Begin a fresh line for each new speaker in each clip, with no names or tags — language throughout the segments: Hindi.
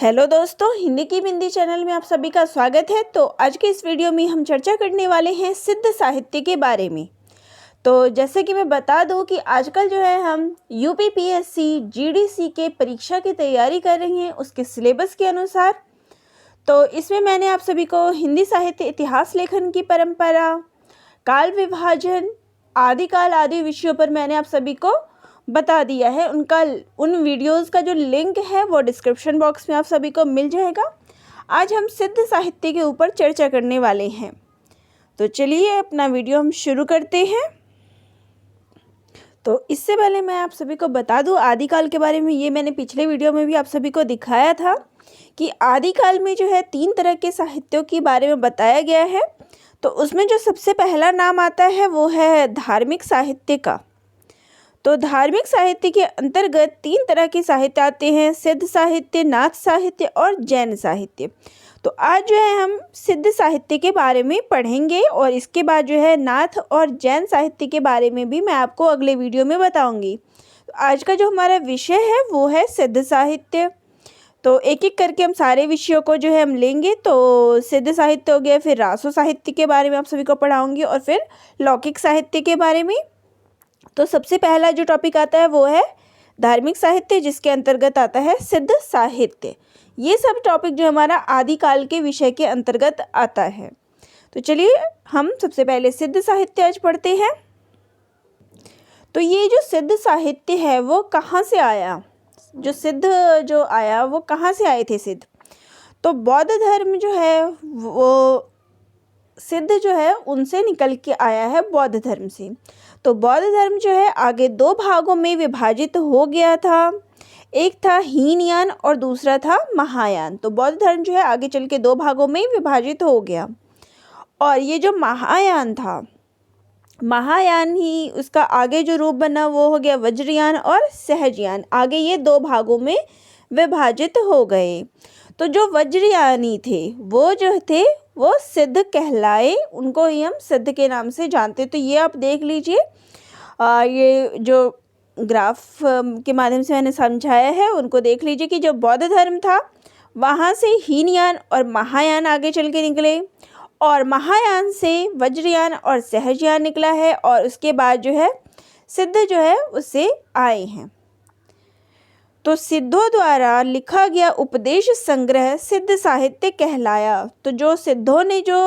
हेलो दोस्तों, हिंदी की बिंदी चैनल में आप सभी का स्वागत है। तो आज के इस वीडियो में हम चर्चा करने वाले हैं सिद्ध साहित्य के बारे में। तो जैसे कि मैं बता दूं कि आजकल जो है हम यूपीपीएससी जीडीसी के परीक्षा की तैयारी कर रहे हैं उसके सिलेबस के अनुसार। तो इसमें मैंने आप सभी को हिंदी साहित्य इतिहास लेखन की परंपरा, काल विभाजन, आदिकाल आदि विषयों पर मैंने आप सभी को बता दिया है। उन वीडियोस का जो लिंक है वो डिस्क्रिप्शन बॉक्स में आप सभी को मिल जाएगा। आज हम सिद्ध साहित्य के ऊपर चर्चा करने वाले हैं। तो चलिए अपना वीडियो हम शुरू करते हैं। तो इससे पहले मैं आप सभी को बता दूं आदिकाल के बारे में। ये मैंने पिछले वीडियो में भी आप सभी को दिखाया था कि आदिकाल में जो है 3 तरह के साहित्यों के बारे में बताया गया है। तो उसमें जो सबसे पहला नाम आता है वो है धार्मिक साहित्य का। तो धार्मिक साहित्य के अंतर्गत 3 तरह के साहित्य आते हैं, सिद्ध साहित्य, नाथ साहित्य और जैन साहित्य। तो आज जो है हम सिद्ध साहित्य के बारे में पढ़ेंगे और इसके बाद जो है नाथ और जैन साहित्य के बारे में भी मैं आपको अगले वीडियो में बताऊंगी। तो आज का जो हमारा विषय है वो है सिद्ध साहित्य। तो एक एक करके हम सारे विषयों को जो है हम लेंगे। तो सिद्ध साहित्य हो गया, फिर रासो साहित्य के बारे में आप सभी को पढ़ाऊँगी और फिर लौकिक साहित्य के बारे में। तो सबसे पहला जो टॉपिक आता है वो है धार्मिक साहित्य, जिसके अंतर्गत आता है सिद्ध साहित्य। ये सब टॉपिक जो हमारा आदिकाल के विषय के अंतर्गत आता है। तो चलिए हम सबसे पहले सिद्ध साहित्य आज पढ़ते हैं। तो ये जो सिद्ध साहित्य है वो कहाँ से आया, जो आया वो कहाँ से आए थे सिद्ध। तो बौद्ध धर्म जो है वो सिद्ध जो है उनसे निकल के आया है, बौद्ध धर्म से। तो बौद्ध धर्म जो है आगे 2 भागों में विभाजित हो गया था। एक था हीनयान और दूसरा था महायान। तो बौद्ध धर्म जो है आगे चल के 2 भागों में विभाजित हो गया। और ये जो महायान था, महायान ही उसका आगे जो रूप बना वो हो गया वज्रयान और सहजयान। आगे ये 2 भागों में विभाजित हो गए। तो जो वज्रयानी थे वो सिद्ध कहलाए, उनको ही हम सिद्ध के नाम से जानते। तो ये आप देख लीजिए, ये जो ग्राफ के माध्यम से मैंने समझाया है उनको देख लीजिए कि जो बौद्ध धर्म था वहाँ से हीनयान और महायान आगे चल के निकले और महायान से वज्रयान और सहजयान निकला है और उसके बाद जो है सिद्ध जो है उससे आए हैं। तो सिद्धों द्वारा लिखा गया उपदेश संग्रह सिद्ध साहित्य कहलाया। तो जो सिद्धों ने जो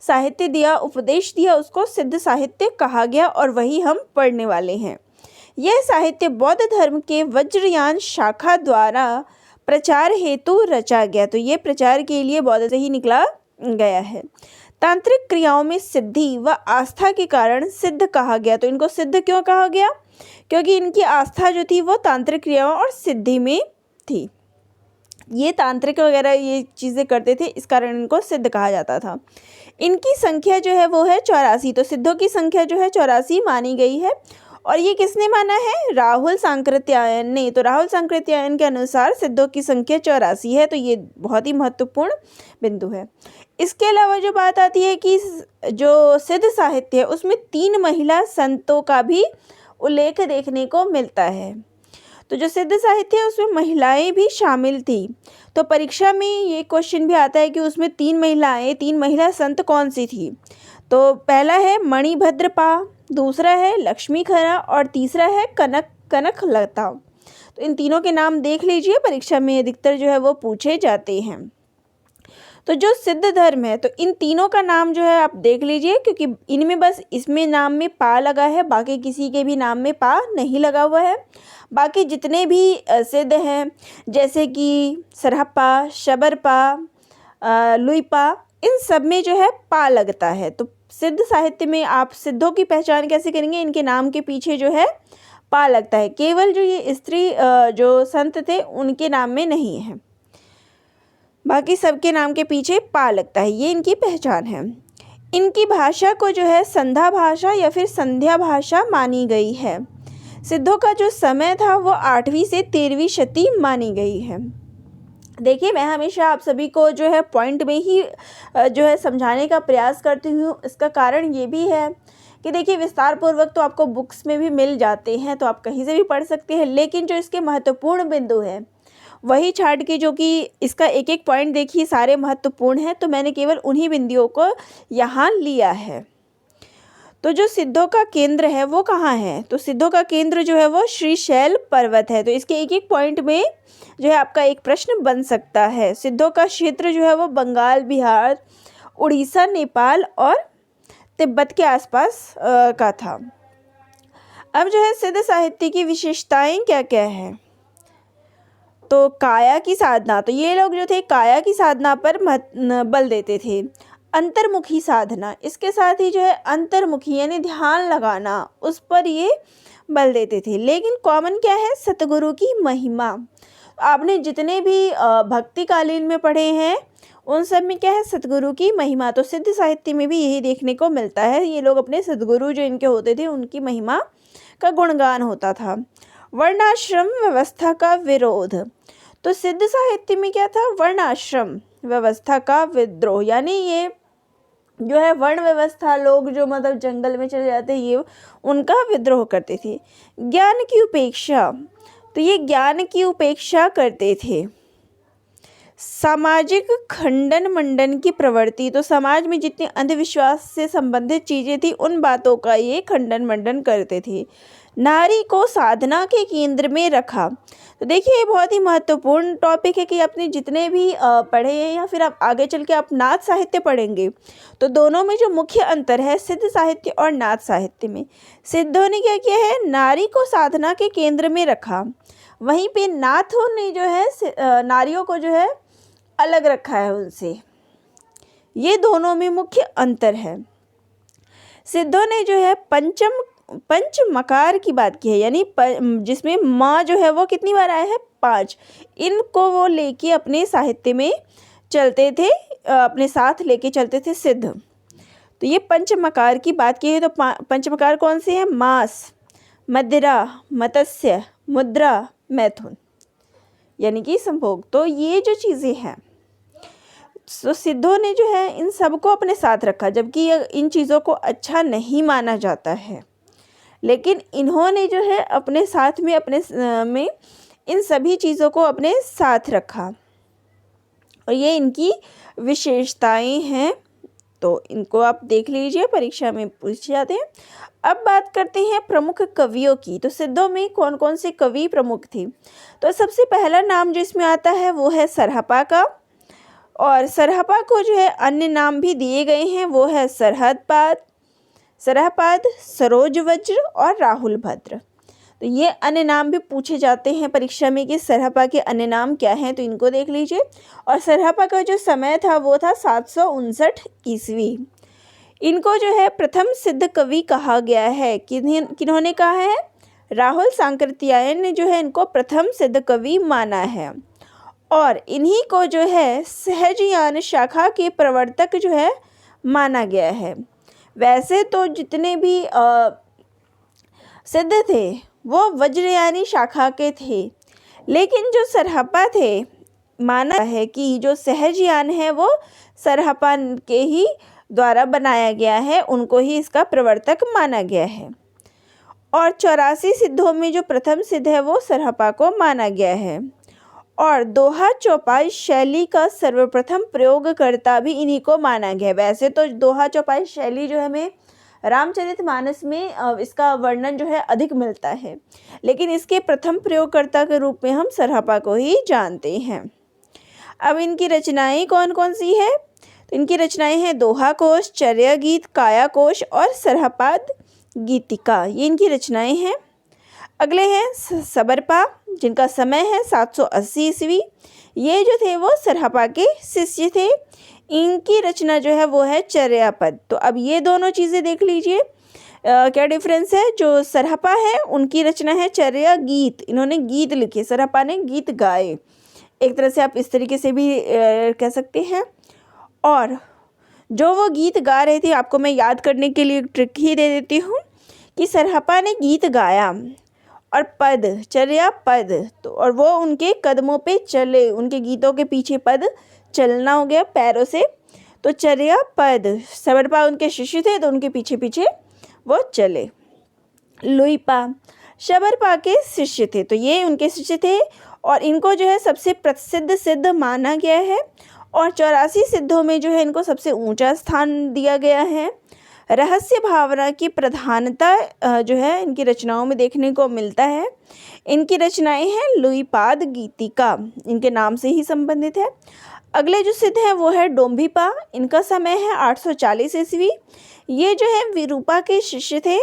साहित्य दिया, उपदेश दिया, उसको सिद्ध साहित्य कहा गया और वही हम पढ़ने वाले हैं। यह साहित्य बौद्ध धर्म के वज्रयान शाखा द्वारा प्रचार हेतु रचा गया। तो ये प्रचार के लिए बौद्ध से ही निकला गया है। तांत्रिक क्रियाओं में सिद्धि व आस्था के कारण सिद्ध कहा गया। तो इनको सिद्ध क्यों कहा गया? क्योंकि इनकी आस्था जो थी वो तांत्रिक क्रियाओं और सिद्धि में थी। ये तांत्रिक वगैरह ये चीज़ें करते थे, इस कारण इनको सिद्ध कहा जाता था। इनकी संख्या जो है वो है 84। तो सिद्धों की संख्या जो है 84 मानी गई है। और ये किसने माना है? राहुल सांकृत्यायन ने। तो राहुल सांकृत्यायन के अनुसार सिद्धों की संख्या 84 है। तो ये बहुत ही महत्वपूर्ण बिंदु है। इसके अलावा जो बात आती है कि जो सिद्ध साहित्य है उसमें 3 महिला संतों का भी उल्लेख देखने को मिलता है। तो जो सिद्ध साहित्य है उसमें महिलाएं भी शामिल थी। तो परीक्षा में ये क्वेश्चन भी आता है कि उसमें 3 महिला संत कौन सी थी। तो पहला है मणिभद्रपा, दूसरा है लक्ष्मी खरा और तीसरा है कनकलता। तो इन तीनों के नाम देख लीजिए, परीक्षा में अधिकतर जो है वो पूछे जाते हैं। तो जो सिद्ध धर्म है तो इन तीनों का नाम जो है आप देख लीजिए, क्योंकि इनमें बस इसमें नाम में पा लगा है, बाकी किसी के भी नाम में पा नहीं लगा हुआ है। बाकी जितने भी सिद्ध हैं जैसे कि सरहप्पा, शबरपा, लुइपा, इन सब में जो है पा लगता है। तो सिद्ध साहित्य में आप सिद्धों की पहचान कैसे करेंगे? इनके नाम के पीछे जो है पा लगता है। केवल जो ये स्त्री जो संत थे उनके नाम में नहीं है, बाकी सबके नाम के पीछे पा लगता है। ये इनकी पहचान है। इनकी भाषा को जो है संध्या भाषा या फिर संध्या भाषा मानी गई है। सिद्धों का जो समय था वो 8वीं से 13वीं शती मानी गई है। देखिए, मैं हमेशा आप सभी को जो है पॉइंट में ही जो है समझाने का प्रयास करती हूँ। इसका कारण ये भी है कि देखिए विस्तार पूर्वक तो आपको बुक्स में भी मिल जाते हैं, तो आप कहीं से भी पढ़ सकते हैं, लेकिन जो इसके महत्वपूर्ण बिंदु है वही छाट के, जो कि इसका एक एक पॉइंट देखिए सारे महत्वपूर्ण हैं, तो मैंने केवल उन्हीं बिंदुओं को यहाँ लिया है। तो जो सिद्धों का केंद्र है वो कहाँ है, तो सिद्धों का केंद्र जो है वो श्रीशैल पर्वत है। तो इसके एक एक पॉइंट में जो है आपका एक प्रश्न बन सकता है। सिद्धों का क्षेत्र जो है वो बंगाल, बिहार, उड़ीसा, नेपाल और तिब्बत के आसपास का था। अब जो है सिद्ध साहित्य की विशेषताएं क्या क्या हैं, तो काया की साधना, तो ये लोग जो थे काया की साधना पर बल देते थे। अंतर्मुखी साधना, इसके साथ ही जो है अंतर्मुखी यानी ध्यान लगाना, उस पर ये बल देते थे। लेकिन कॉमन क्या है, सतगुरु की महिमा। आपने जितने भी भक्ति कालीन में पढ़े हैं उन सब में क्या है, सतगुरु की महिमा। तो सिद्ध साहित्य में भी यही देखने को मिलता है, ये लोग अपने सतगुरु जो इनके होते थे उनकी महिमा का गुणगान होता था। वर्णाश्रम व्यवस्था का विरोध, तो सिद्ध साहित्य में क्या था, वर्णाश्रम व्यवस्था का विद्रोह, यानी ये जो है वर्ण व्यवस्था, लोग जो मतलब जंगल में चले जाते हैं ये उनका विद्रोह करते थे। ज्ञान की उपेक्षा, तो ये ज्ञान की उपेक्षा करते थे। सामाजिक खंडन मंडन की प्रवृत्ति, तो समाज में जितने अंधविश्वास से संबंधित चीज़ें थी उन बातों का ये खंडन मंडन करते थे। नारी को साधना के केंद्र में रखा, तो देखिए ये बहुत ही महत्वपूर्ण टॉपिक है कि आपने जितने भी पढ़े हैं या फिर आप आगे चल के आप नाथ साहित्य पढ़ेंगे तो दोनों में जो मुख्य अंतर है सिद्ध साहित्य और नाथ साहित्य में, सिद्धों ने क्या किया है, नारी को साधना के केंद्र में रखा, वहीं पे नाथों ने जो है नारियों को जो है अलग रखा है उनसे। ये दोनों में मुख्य अंतर है। सिद्धों ने जो है पंचमकार की बात की है, यानी जिसमें माँ जो है वो कितनी बार आया है, 5। इनको वो लेके अपने साहित्य में चलते थे, अपने साथ लेके चलते थे सिद्ध। तो ये पंचमकार की बात की है, तो पंचमकार कौन से हैं, मास, मदिरा, मत्स्य, मुद्रा, मैथुन, यानी कि संभोग। तो ये जो चीज़ें हैं, तो सिद्धों ने जो है इन सबको अपने साथ रखा, जबकि इन चीज़ों को अच्छा नहीं माना जाता है, लेकिन इन्होंने जो है अपने साथ में में इन सभी चीज़ों को अपने साथ रखा और ये इनकी विशेषताएं हैं। तो इनको आप देख लीजिए, परीक्षा में पूछे जाते हैं। अब बात करते हैं प्रमुख कवियों की। तो सिद्धों में कौन कौन से कवि प्रमुख थे, तो सबसे पहला नाम जो इसमें आता है वो है सरहपा का, और सरहपा को जो है अन्य नाम भी दिए गए हैं, वो है सरहपाद, सरोजवज्र और राहुल भद्र। तो ये अन्य नाम भी पूछे जाते हैं परीक्षा में कि सरहपा के अन्य नाम क्या हैं, तो इनको देख लीजिए। और सरहपा का जो समय था वो था 759 ईस्वी। इनको जो है प्रथम सिद्ध कवि कहा गया है। किन्होंने कहा है, राहुल सांकृत्यायन ने जो है इनको प्रथम सिद्ध कवि माना है, और इन्हीं को जो है सहजयान शाखा के प्रवर्तक जो है माना गया है। वैसे तो जितने भी सिद्ध थे वो वज्रयानी शाखा के थे, लेकिन जो सरहपा थे माना है कि जो सहजयान है वो सरहपा के ही द्वारा बनाया गया है, उनको ही इसका प्रवर्तक माना गया है। और 84 सिद्धों में जो प्रथम सिद्ध है वो सरहपा को माना गया है, और दोहा चौपाई शैली का सर्वप्रथम प्रयोगकर्ता भी इन्हीं को माना गया है। वैसे तो दोहा चौपाई शैली जो हमें रामचरितमानस में इसका वर्णन जो है अधिक मिलता है, लेकिन इसके प्रथम प्रयोगकर्ता के रूप में हम सरहपा को ही जानते हैं। अब इनकी रचनाएं कौन कौन सी है, तो इनकी रचनाएं हैं दोहा कोश, चर्या गीत, काया कोश और सरहपाद गीतिका, ये इनकी रचनाएं हैं। अगले हैं सबरपा, जिनका समय है 780 ईस्वी। ये जो थे वो सरहपा के शिष्य थे। इनकी रचना जो है वो है चर्यापद। तो अब ये दोनों चीज़ें देख लीजिए क्या डिफरेंस है। जो सरहपा है उनकी रचना है चर्या गीत, इन्होंने गीत लिखे, सरहपा ने गीत गाए, एक तरह से आप इस तरीके से भी कह सकते हैं। और जो वो गीत गा रहे थे, आपको मैं याद करने के लिए ट्रिक ही दे देती हूँ कि सरहपा ने गीत गाया और पद, चर्या पद, तो और वो उनके कदमों पे चले, उनके गीतों के पीछे पद चलना हो गया पैरों से, तो चर्या पद। सबरपा उनके शिष्य थे तो उनके पीछे पीछे वो चले। लुइपा शबरपा के शिष्य थे, तो ये उनके शिष्य थे, और इनको जो है सबसे प्रसिद्ध सिद्ध माना गया है और 84 सिद्धों में जो है इनको सबसे ऊंचा स्थान दिया गया है। रहस्य भावना की प्रधानता जो है इनकी रचनाओं में देखने को मिलता है। इनकी रचनाएं हैं लुईपाद गीतिका, इनके नाम से ही संबंधित है। अगले जो सिद्ध है वो है डोम्भिपा, इनका समय है 840 ईस्वी। ये जो है विरूपा के शिष्य थे।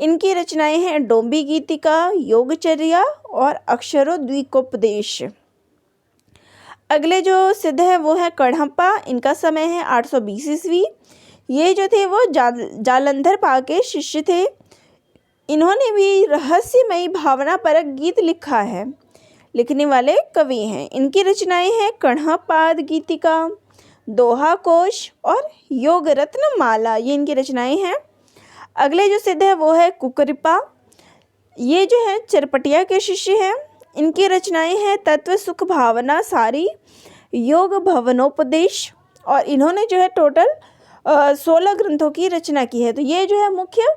इनकी रचनाएं हैं डोम्बी गीतिका, योगचर्या और अक्षरोद्वीकोपदेश। अगले जो सिद्ध है वो है कढ़प्पा, इनका समय है 820 ईस्वी। ये जो थे वो जालंधर पा के शिष्य थे। इन्होंने भी रहस्यमयी भावना परक गीत लिखा है, लिखने वाले कवि हैं। इनकी रचनाएं हैं कढ़प्पाद गीतिका, दोहा कोश और योग रत्न माला, ये इनकी रचनाएं हैं। अगले जो सिद्ध है वो है कुकरिपा, ये जो है चरपटिया के शिष्य हैं। इनकी रचनाएं हैं तत्व सुख भावना सारी, योग भवनोपदेश और इन्होंने जो है टोटल 16 ग्रंथों की रचना की है। तो ये जो है मुख्य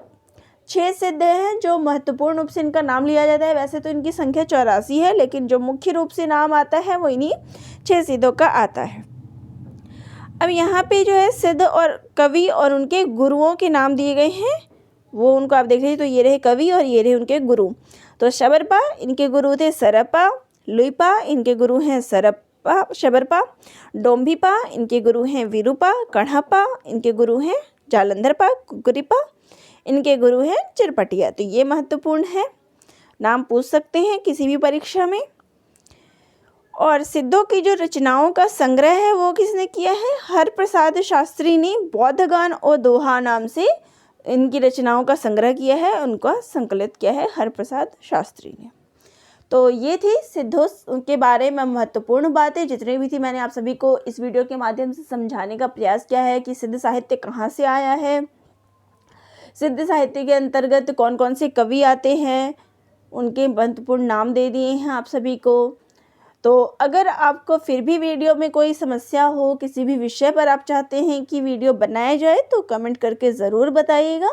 6 सिद्ध हैं जो महत्वपूर्ण रूप से इनका नाम लिया जाता है। वैसे तो इनकी संख्या 84 है, लेकिन जो मुख्य रूप से नाम आता है वो इन्हीं 6 सिद्धों का आता है। अब यहाँ पे जो है सिद्ध और कवि और उनके गुरुओं के नाम दिए गए हैं, वो उनको आप देख लीजिए। तो ये रहे कवि और ये रहे उनके गुरु। तो शबरपा, इनके गुरु थे सरपा। लुईपा, इनके गुरु हैं शबरपा। डोम्भिपा, इनके गुरु हैं विरूपा। कढ़प्पा, इनके गुरु हैं जालंधरपा। कुकरिपा, इनके गुरु हैं चरपटिया। तो ये महत्वपूर्ण है, नाम पूछ सकते हैं किसी भी परीक्षा में। और सिद्धों की जो रचनाओं का संग्रह है वो किसने किया है? हरप्रसाद शास्त्री ने बौद्धगान और दोहा नाम से इनकी रचनाओं का संग्रह किया है, उनका संकलित किया है हरप्रसाद शास्त्री ने। तो ये थी सिद्धों के बारे में महत्वपूर्ण बातें, जितनी भी थी मैंने आप सभी को इस वीडियो के माध्यम से समझाने का प्रयास किया है कि सिद्ध साहित्य कहाँ से आया है, सिद्ध साहित्य के अंतर्गत कौन कौन से कवि आते हैं, उनके महत्वपूर्ण नाम दे दिए हैं आप सभी को। तो अगर आपको फिर भी वीडियो में कोई समस्या हो, किसी भी विषय पर आप चाहते हैं कि वीडियो बनाया जाए, तो कमेंट करके ज़रूर बताइएगा।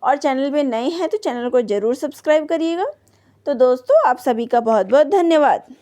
और चैनल पे नए हैं तो चैनल को ज़रूर सब्सक्राइब करिएगा। तो दोस्तों, आप सभी का बहुत बहुत धन्यवाद।